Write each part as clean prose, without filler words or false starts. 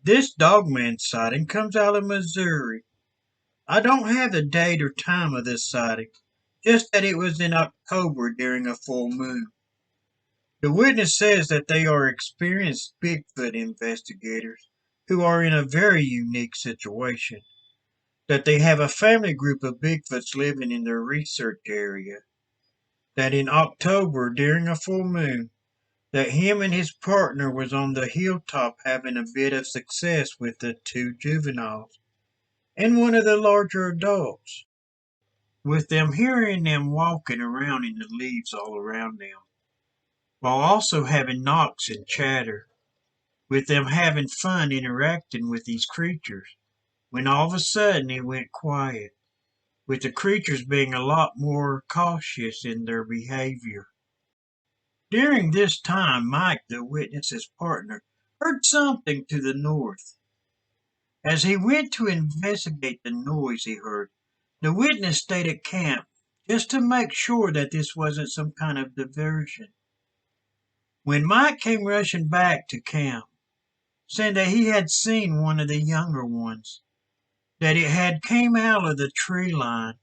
This Dogman sighting comes out of Missouri. I don't have the date or time of this sighting, just that it was in October during a full moon. The witness says that they are experienced Bigfoot investigators who are in a very unique situation, that they have a family group of Bigfoots living in their research area, that in October during a full moon, that him and his partner was on the hilltop having a bit of success with the two juveniles and one of the larger adults, with them hearing them walking around in the leaves all around them, while also having knocks and chatter, with them having fun interacting with these creatures, when all of a sudden it went quiet, with the creatures being a lot more cautious in their behavior. During this time, Mike, the witness's partner, heard something to the north. As he went to investigate the noise he heard, the witness stayed at camp just to make sure that this wasn't some kind of diversion. When Mike came rushing back to camp, saying that he had seen one of the younger ones, that it had came out of the tree line,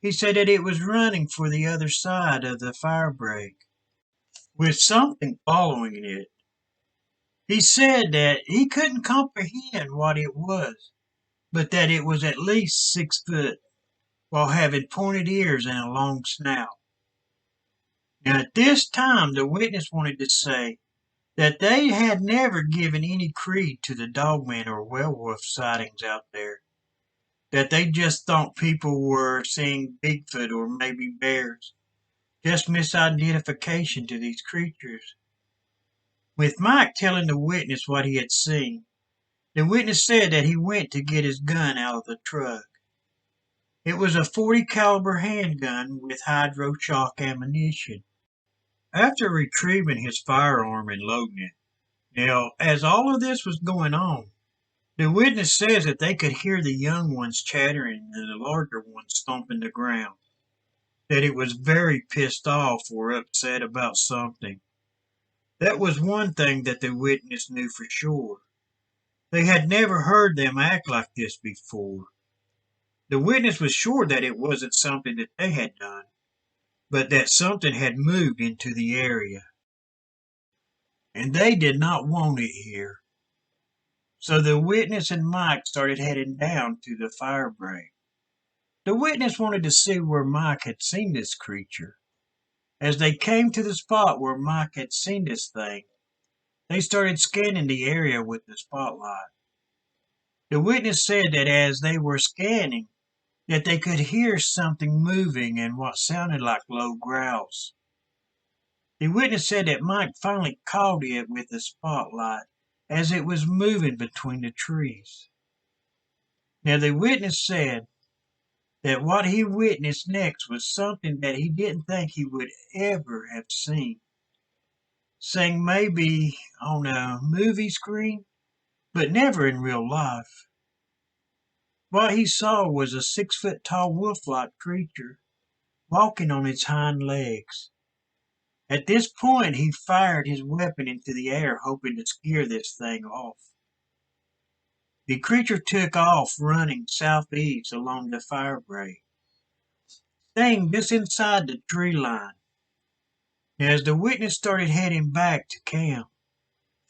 he said that it was running for the other side of the fire break, with something following it. He said that he couldn't comprehend what it was, but that it was at least 6 foot, while having pointed ears and a long snout. Now, at this time, the witness wanted to say that they had never given any creed to the dogman or werewolf sightings out there, that they just thought people were seeing Bigfoot or maybe bears, just misidentification to these creatures. With Mike telling the witness what he had seen, the witness said that he went to get his gun out of the truck. It was a .40 caliber handgun with hydro-shock ammunition. After retrieving his firearm and loading it, now, as all of this was going on, the witness says that they could hear the young ones chattering and the larger ones stomping the ground, that it was very pissed off or upset about something. That was one thing that the witness knew for sure. They had never heard them act like this before. The witness was sure that it wasn't something that they had done, but that something had moved into the area, and they did not want it here. So the witness and Mike started heading down to the fire break. The witness wanted to see where Mike had seen this creature. As they came to the spot where Mike had seen this thing, they started scanning the area with the spotlight. The witness said that as they were scanning, that they could hear something moving and what sounded like low growls. The witness said that Mike finally caught it with the spotlight as it was moving between the trees. Now the witness said that what he witnessed next was something that he didn't think he would ever have seen, saying maybe on a movie screen, but never in real life. What he saw was a 6 foot tall wolf-like creature walking on its hind legs. At this point, he fired his weapon into the air, hoping to scare this thing off. The creature took off running southeast along the fire break, staying just inside the tree line. As the witness started heading back to camp,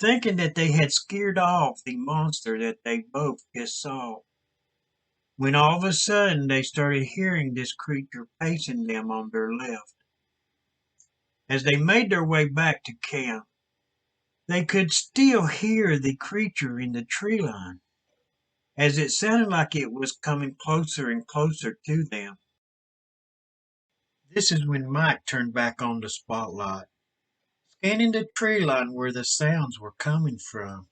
thinking that they had scared off the monster that they both just saw, when all of a sudden they started hearing this creature pacing them on their left. As they made their way back to camp, they could still hear the creature in the tree line, as it sounded like it was coming closer and closer to them. This is when Mike turned back on the spotlight, scanning the tree line where the sounds were coming from.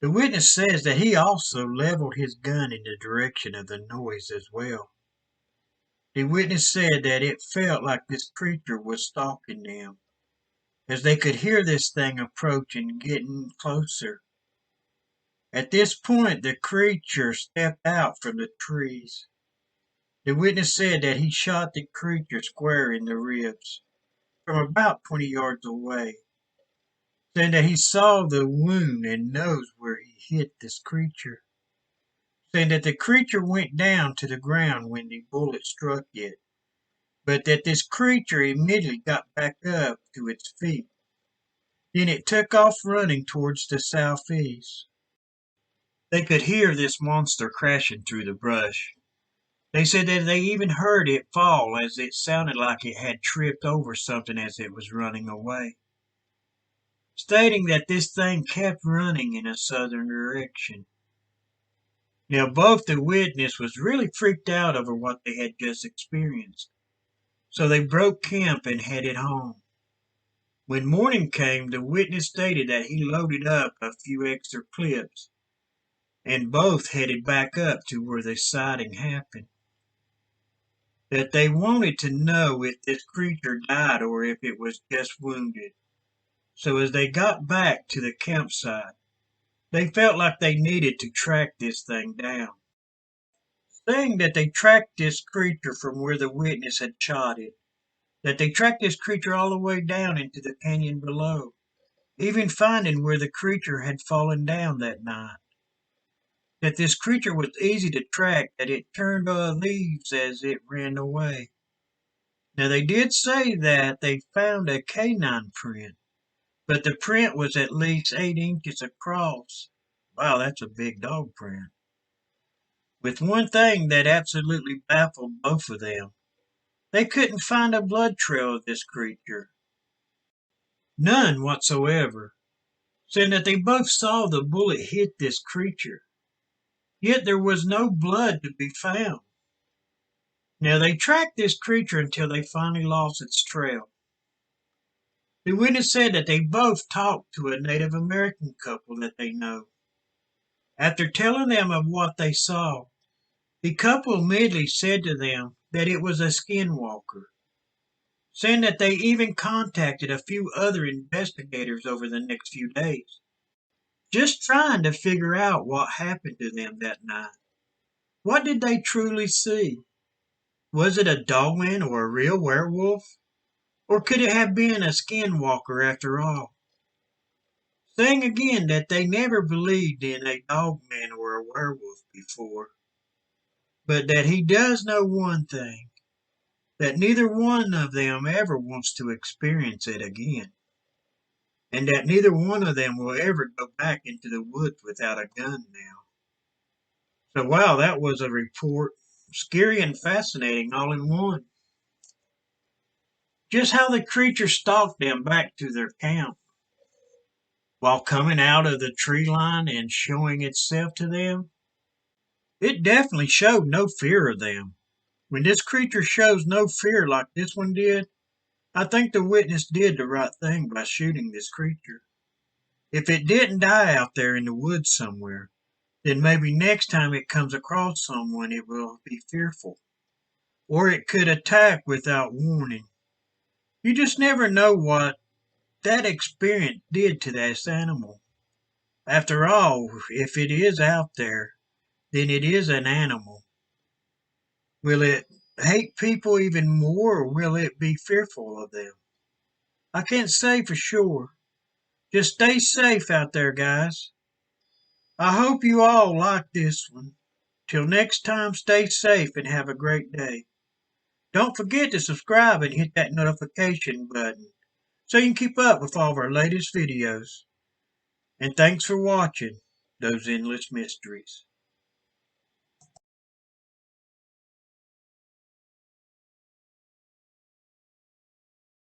The witness says that he also leveled his gun in the direction of the noise as well. The witness said that it felt like this creature was stalking them, as they could hear this thing approaching, getting closer. At this point, the creature stepped out from the trees. The witness said that he shot the creature square in the ribs from about 20 yards away. saying that he saw the wound and knows where he hit this creature, saying that the creature went down to the ground when the bullet struck it, but that this creature immediately got back up to its feet. Then it took off running towards the southeast. They could hear this monster crashing through the brush. They said that they even heard it fall as it sounded like it had tripped over something as it was running away, stating that this thing kept running in a southern direction. Now, both the witness was really freaked out over what they had just experienced, so they broke camp and headed home. When morning came, the witness stated that he loaded up a few extra clips, and both headed back up to where the sighting happened. That they wanted to know if this creature died or if it was just wounded. So as they got back to the campsite, they felt like they needed to track this thing down. Saying that they tracked this creature from where the witness had shot it, that they tracked this creature all the way down into the canyon below, even finding where the creature had fallen down that night. That this creature was easy to track, that it turned leaves as it ran away. Now they did say that they found a canine print, but the print was at least 8 inches across. Wow, that's a big dog print. With one thing that absolutely baffled both of them. They couldn't find a blood trail of this creature. None whatsoever, saying that they both saw the bullet hit this creature. Yet there was no blood to be found. Now they tracked this creature until they finally lost its trail. The witness said that they both talked to a Native American couple that they know. After telling them of what they saw, the couple immediately said to them that it was a skinwalker, saying that they even contacted a few other investigators over the next few days, just trying to figure out what happened to them that night. What did they truly see? Was it a dogman or a real werewolf? Or could it have been a skinwalker after all? Saying again that they never believed in a dogman or a werewolf before, but that he does know one thing, that neither one of them ever wants to experience it again, and that neither one of them will ever go back into the woods without a gun now. So, wow, that was a report. Scary and fascinating all in one. Just how the creature stalked them back to their camp while coming out of the tree line and showing itself to them. It definitely showed no fear of them. When this creature shows no fear like this one did, I think the witness did the right thing by shooting this creature. If it didn't die out there in the woods somewhere, then maybe next time it comes across someone it will be fearful. Or it could attack without warning. You just never know what that experience did to this animal. After all, if it is out there, then it is an animal. Will it hate people even more, or will it be fearful of them? I can't say for sure. Just stay safe out there, guys. I hope you all like this one. Till next time, stay safe and have a great day. Don't forget to subscribe and hit that notification button so you can keep up with all of our latest videos. And thanks for watching those endless mysteries.